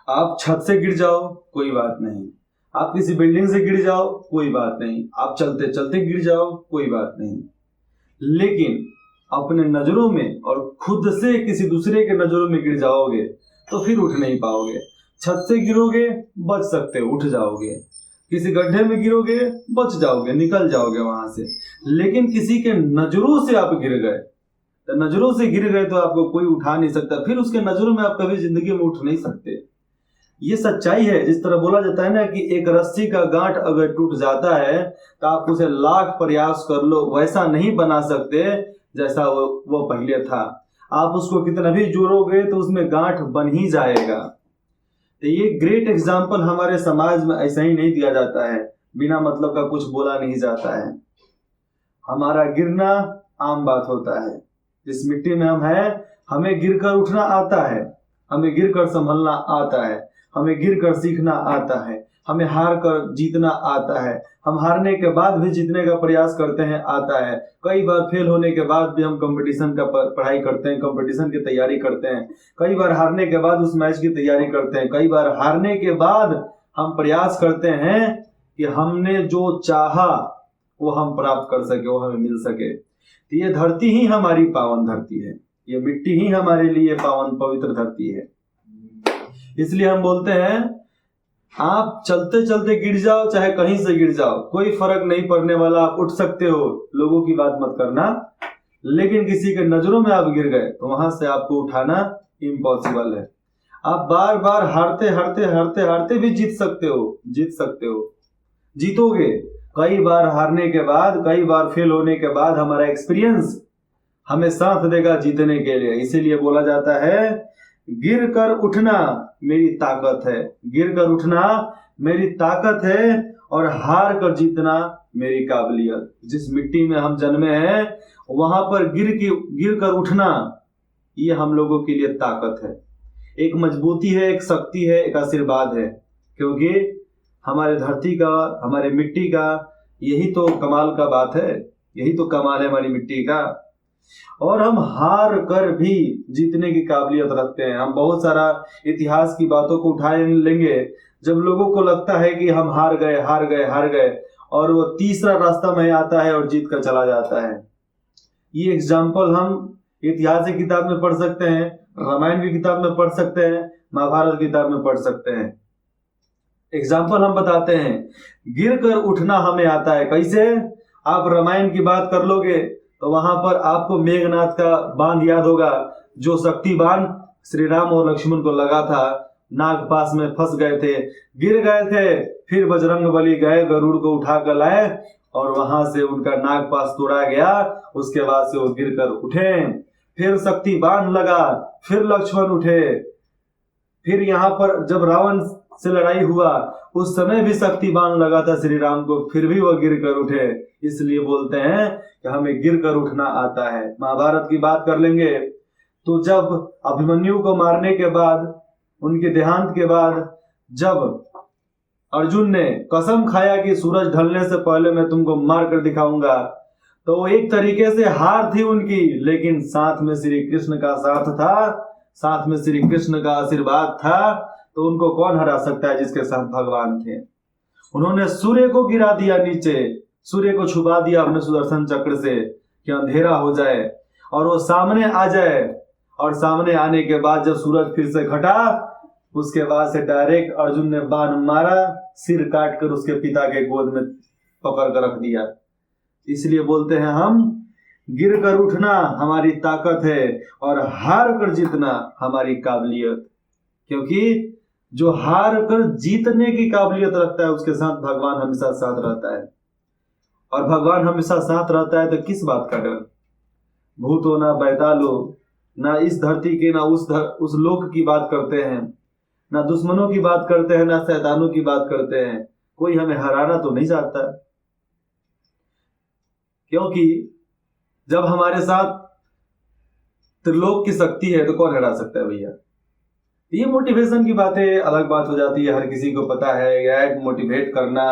आप छत से गिर जाओ कोई बात नहीं, आप किसी बिल्डिंग से गिर जाओ कोई बात नहीं, आप चलते चलते गिर जाओ कोई बात नहीं, लेकिन अपने नजरों में और खुद से किसी दूसरे के नजरों में गिर जाओगे तो फिर उठ नहीं पाओगे। छत से गिरोगे बच सकते हो, उठ जाओगे, किसी गड्ढे में गिरोगे बच जाओगे, निकल जाओगे वहां से, लेकिन किसी के नजरों से आप गिर गए तो नजरों से गिर गए तो आपको कोई उठा नहीं सकता, फिर उसके नजरों में आप कभी जिंदगी में उठ नहीं सकते। ये सच्चाई है। जिस तरह बोला जाता है ना कि एक रस्सी का गांठ अगर टूट जाता है तो आप उसे लाख प्रयास कर लो वैसा नहीं बना सकते जैसा वो पहले था। आप उसको कितना भी जोड़ोगे तो उसमें गांठ बन ही जाएगा। तो ये ग्रेट एग्जाम्पल हमारे समाज में ऐसा ही नहीं दिया जाता है, बिना मतलब का कुछ बोला नहीं जाता है। हमारा गिरना आम बात होता है। जिस मिट्टी में हम हैं हमें गिरकर उठना आता है, हमें गिरकर संभलना आता है, हमें गिरकर सीखना आता है, हमें हार कर जीतना आता है, हम हारने के बाद भी जीतने का प्रयास करते हैं आता है। कई बार फेल होने के बाद भी हम कंपटीशन का पढ़ाई करते हैं, कंपटीशन की तैयारी करते हैं। कई बार हारने के बाद उस मैच की तैयारी करते हैं। कई बार हारने के बाद हम प्रयास करते हैं कि हमने जो चाहा वो हम प्राप्त कर सके, वो हमें मिल सके। तो ये धरती ही हमारी पावन धरती है, ये मिट्टी ही हमारे लिए पावन पवित्र धरती है। इसलिए हम बोलते हैं आप चलते चलते गिर जाओ चाहे कहीं से गिर जाओ कोई फर्क नहीं पड़ने वाला, आप उठ सकते हो, लोगों की बात मत करना। लेकिन किसी के नजरों में आप गिर गए तो वहां से आपको उठाना इम्पॉसिबल है। आप बार बार हारते हारते हारते हारते भी जीत सकते हो, जीत सकते हो, जीतोगे। कई बार हारने के बाद, कई बार फेल होने के बाद हमारा एक्सपीरियंस हमें साथ देगा जीतने के लिए। इसीलिए बोला जाता है गिर कर उठना मेरी ताकत है, गिर कर उठना मेरी ताकत है और हार कर जीतना मेरी काबिलियत। जिस मिट्टी में हम जन्मे हैं वहां पर गिर कर उठना ये हम लोगों के लिए ताकत है, एक मजबूती है, एक शक्ति है, एक आशीर्वाद है। क्योंकि हमारे धरती का, हमारे मिट्टी का यही तो कमाल का बात है, यही तो कमाल है हमारी मिट्टी का। और हम हार कर भी जीतने की काबिलियत रखते हैं। हम बहुत सारा इतिहास की बातों को उठा लेंगे जब लोगों को लगता है कि हम हार गए हार गए हार गए, और वो तीसरा रास्ता में आता है और जीत कर चला जाता है। ये एग्जाम्पल हम इतिहास की किताब में पढ़ सकते हैं, रामायण की किताब में पढ़ सकते हैं, महाभारत की किताब में पढ़ सकते हैं। एग्जाम्पल हम बताते हैं, गिर कर उठना हमें आता है। कैसे? आप रामायण की बात कर लोगे तो वहां पर आपको मेघनाथ का बांध याद होगा, जो शक्ति बांध श्री राम और लक्ष्मण को लगा था। नागपास में फंस गए थे, गिर गए थे, फिर बजरंग बली गए, गरुड़ को उठा कर लाए और वहां से उनका नागपास तोड़ा गया। उसके बाद से वो गिर कर उठे, फिर शक्ति बांध लगा, फिर लक्ष्मण उठे, फिर यहाँ पर जब रावण से लड़ाई हुआ उस समय भी शक्ति बांध लगा था श्री राम को, फिर भी वह गिर कर उठे। इसलिए बोलते हैं कि हमें गिर कर उठना आता है। महाभारत की बात कर लेंगे तो जब अभिमन्यु को मारने के बाद, उनके देहांत के बाद, जब अर्जुन ने कसम खाया कि सूरज ढलने से पहले मैं तुमको मार कर दिखाऊंगा, तो वो एक तरीके से हार थी उनकी, लेकिन साथ में श्री कृष्ण का साथ था, साथ में श्री कृष्ण का आशीर्वाद था। तो उनको कौन हरा सकता है जिसके साथ भगवान थे। उन्होंने सूर्य को गिरा दिया नीचे, सूर्य को छुपा दिया अपने सुदर्शन चक्र से कि अंधेरा हो जाए और वो सामने आ जाए। और सामने आने के बाद जब सूरज फिर से घटा, उसके बाद से डायरेक्ट अर्जुन ने बाण मारा, सिर काट कर उसके पिता के गोद में पकड़ कर रख दिया। इसलिए बोलते हैं हम गिर कर उठना हमारी ताकत है और हार कर जीतना हमारी काबिलियत। क्योंकि जो हार कर जीतने की काबिलियत रखता है उसके साथ भगवान हमेशा साथ रहता है। और भगवान हमेशा साथ रहता है तो किस बात का डर? भूतो ना बैतालो, ना इस धरती के ना उस लोक की बात करते हैं, ना दुश्मनों की बात करते हैं, ना शैतानों की बात करते हैं। कोई हमें हराना तो नहीं चाहता, क्योंकि जब हमारे साथ त्रिलोक की शक्ति है तो कौन हरा सकता है भैया। ये मोटिवेशन की बातें अलग बात हो जाती है, हर किसी को पता है। ऐड मोटिवेट करना,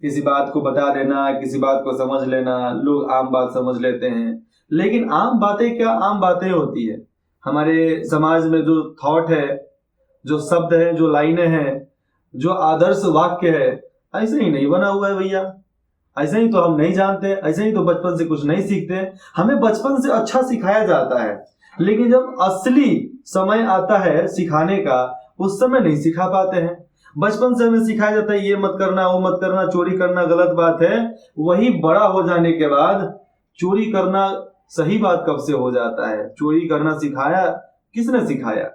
किसी बात को बता देना, किसी बात को समझ लेना, लोग आम बात समझ लेते हैं। लेकिन आम बातें क्या आम बातें होती है। हमारे समाज में जो थॉट है जो शब्द है, जो लाइनें हैं, जो आदर्श वाक्य है, ऐसे ही नहीं बना हुआ है भैया। ऐसे ही तो हम नहीं जानते, ऐसे ही तो बचपन से कुछ नहीं सीखते। हमें बचपन से अच्छा सिखाया जाता है, लेकिन जब असली समय आता है सिखाने का, उस समय नहीं सिखा पाते हैं। बचपन से हमें सिखाया जाता है ये मत करना, वो मत करना, चोरी करना गलत बात है। वही बड़ा हो जाने के बाद चोरी करना सही बात कब से हो जाता है? चोरी करना सिखाया किसने सिखाया?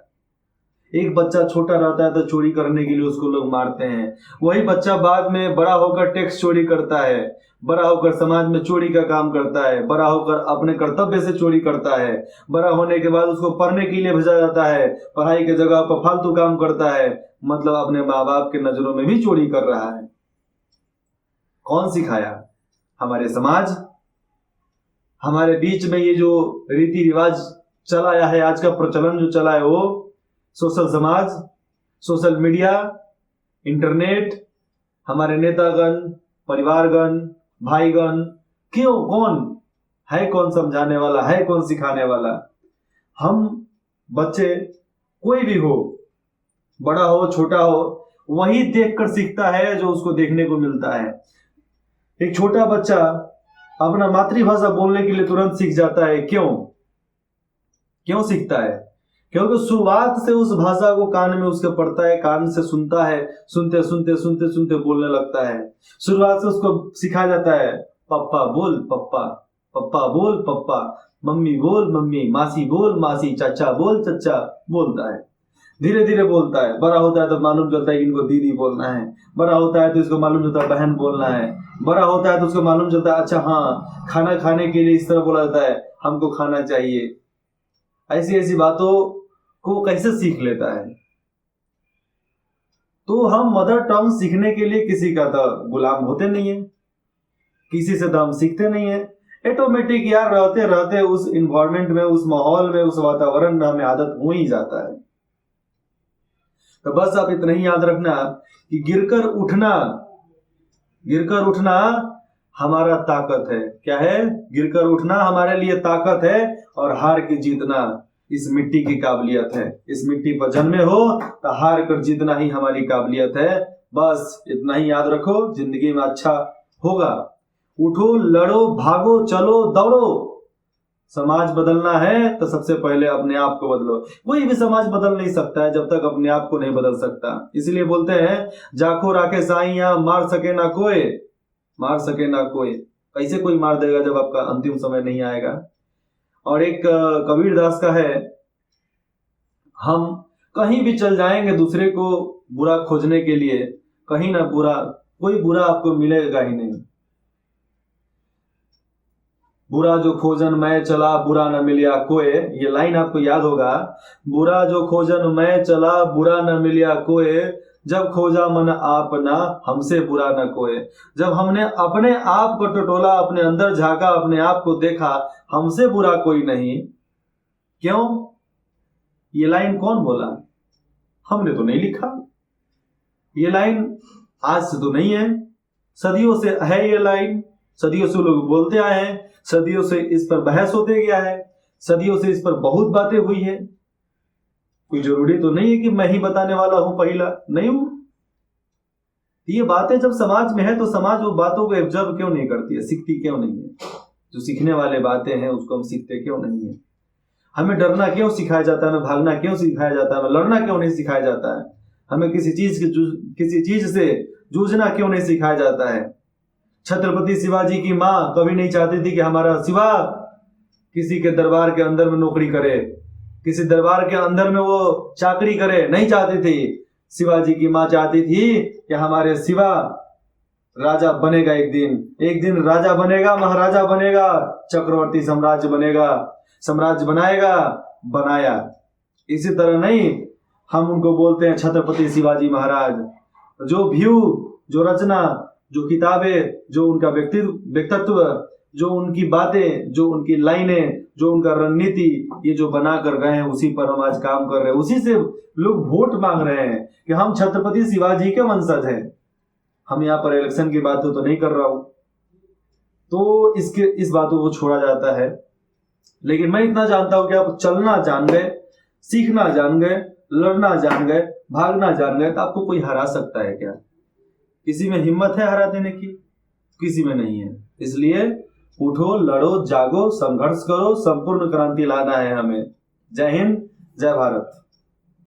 एक बच्चा छोटा रहता है तो चोरी करने के लिए उसको लोग मारते हैं। वही बच्चा बाद में बड़ा होकर टैक्स चोरी करता है, बड़ा होकर समाज में चोरी का काम करता है, बड़ा होकर अपने कर्तव्य से चोरी करता है। बड़ा होने के बाद उसको पढ़ने के लिए भेजा जाता है, पढ़ाई की जगह पर फालतू काम करता है, मतलब अपने माँ बाप के नजरों में भी चोरी कर रहा है। कौन सिखाया? हमारे समाज। हमारे बीच में ये जो रीति रिवाज चला आया है, आज का प्रचलन जो चला है, वो सोशल समाज, सोशल मीडिया, इंटरनेट, हमारे नेतागण, परिवारगण, भाईगण, क्यों, कौन है, कौन समझाने वाला है, कौन सिखाने वाला? हम बच्चे, कोई भी हो, बड़ा हो छोटा हो, वही देखकर सीखता है जो उसको देखने को मिलता है। एक छोटा बच्चा अपना मातृभाषा बोलने के लिए तुरंत सीख जाता है। क्यों सीखता है? क्योंकि शुरुआत से उस भाषा को कान में उसके पड़ता है, कान से सुनता है, सुनते सुनते सुनते सुनते बोलने लगता है। शुरुआत से उसको सिखाया जाता है, पप्पा बोल पप्पा, पप्पा बोल पप्पा, मम्मी बोल मम्मी, मासी बोल मासी, चाचा बोल चचा, बोलता है। धीरे धीरे बोलता है, बड़ा होता है तो मालूम चलता है कि इनको दीदी बोलना है, बड़ा होता है तो इसको मालूम चलता है बहन बोलना है, बड़ा होता है तो उसको मालूम चलता है अच्छा हाँ, खाना खाने के लिए इस तरह बोला जाता है, हमको खाना चाहिए। ऐसी ऐसी बातों को कैसे सीख लेता है? तो हम मदर टंग सीखने के लिए किसी का तो गुलाम होते नहीं है, किसी से तो हम सीखते नहीं है। ऑटोमेटिक यार रहते रहते उस इन्वायरमेंट में, उस माहौल में, उस वातावरण में हमें आदत हो ही जाता है। तो बस आप इतना ही याद रखना कि गिरकर उठना हमारा ताकत है। क्या है? गिरकर उठना हमारे लिए ताकत है, और हार के जीतना इस मिट्टी की काबिलियत है। इस मिट्टी पर जन्मे हो तो हार कर जीतना ही हमारी काबिलियत है। बस इतना ही याद रखो, जिंदगी में अच्छा होगा। उठो, लड़ो, भागो, चलो, दौड़ो। समाज बदलना है तो सबसे पहले अपने आप को बदलो। कोई भी समाज बदल नहीं सकता है जब तक अपने आप को नहीं बदल सकता। इसलिए बोलते हैं, जाखो राखे साइया, मार सके ना कोई। कैसे कोई मार देगा जब आपका अंतिम समय नहीं आएगा? और एक कबीर दास का है, हम कहीं भी चल जाएंगे दूसरे को बुरा खोजने के लिए, कहीं ना कोई बुरा आपको मिलेगा ही नहीं। बुरा जो खोजन मैं चला, बुरा न मिलिया कोय। ये लाइन आपको याद होगा। बुरा जो खोजन मैं चला, बुरा न मिलिया कोय, जब खोजा मन आपना, हमसे बुरा न कोय। जब हमने अपने आप को टटोला, अपने अंदर झांका, अपने आप को देखा, हमसे बुरा कोई नहीं। क्यों? ये लाइन कौन बोला? हमने तो नहीं लिखा। ये लाइन आज से तो नहीं है, सदियों से है ये लाइन। सदियों से लोग बोलते आए हैं, सदियों से इस पर बहस होते गया है, सदियों से इस पर बहुत बातें हुई है। कोई जरूरी तो नहीं है कि मैं ही बताने वाला हूं, पहला नहीं हूं। ये बातें जब समाज में है तो समाज वो बातों को ऑब्जर्व क्यों नहीं करती है, सीखती क्यों नहीं है? जो सीखने वाले बातें हैं उसको हम सीखते क्यों नहीं है? हमें डरना क्यों सिखाया जाता है? हमें भागना क्यों सिखाया जाता है? हमें लड़ना क्यों नहीं सिखाया जाता है? हमें किसी चीज से जूझना क्यों नहीं सिखाया जाता है? छत्रपति शिवाजी की माँ कभी नहीं चाहती थी कि हमारा शिवा किसी के दरबार के अंदर में नौकरी करे, किसी दरबार के अंदर में वो चाकरी करे, नहीं चाहती थी। शिवाजी की माँ चाहती थी कि हमारे शिवा राजा बनेगा, एक दिन राजा बनेगा, महाराजा बनेगा, चक्रवर्ती साम्राज्य बनेगा, साम्राज्य बनाएगा, बनाया। इसी तरह नहीं, हम उनको बोलते हैं छत्रपति शिवाजी महाराज। जो व्यू, जो रचना, जो किताबें, जो उनका व्यक्तित्व, जो उनकी बातें, जो उनकी लाइनें, जो उनका रणनीति, ये जो बना कर गए हैं, उसी पर हम आज काम कर रहे हैं। उसी से लोग वोट मांग रहे हैं कि हम छत्रपति शिवाजी के वंशज हैं। हम यहाँ पर इलेक्शन की बात तो नहीं कर रहा हूं, तो इस बातों को छोड़ा जाता है। लेकिन मैं इतना जानता हूं कि आप चलना जान गए, सीखना जान गए, लड़ना जान गए, भागना जान गए तो आपको कोई हरा सकता है क्या? किसी में हिम्मत है हरा देने की? किसी में नहीं है। इसलिए उठो, लड़ो, जागो, संघर्ष करो, संपूर्ण क्रांति लाना है हमें। जय हिंद, जय भारत।